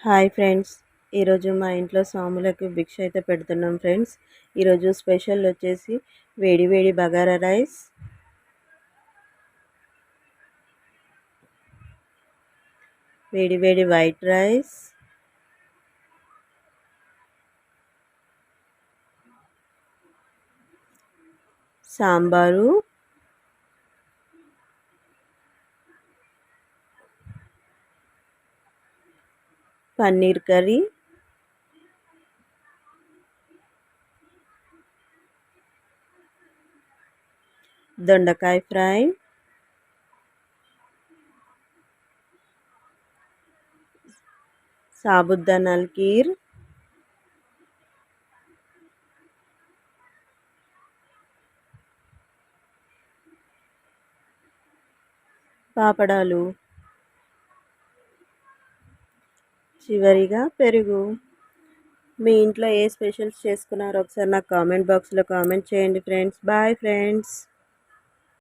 Hi friends. ఈరోజు మా ఇంట్లో స్వాములకు భిక్ష అయితే పెడుతున్నాం ఫ్రెండ్స్. ఈరోజు స్పెషల్ వచ్చేసి వేడి వేడి బగారా రైస్, వేడి వేడి white rice, sambar, paneer curry, దొండకాయ ఫ్రై, సాబుదానాల కీర్, పాపడాలు, చివరిగా పెరుగు. మీ ఇంట్లో ఏ స్పెషల్స్ చేసుకున్నారో ఒకసారి నాకు కామెంట్ బాక్స్లో కామెంట్ చేయండి ఫ్రెండ్స్. Bye friends.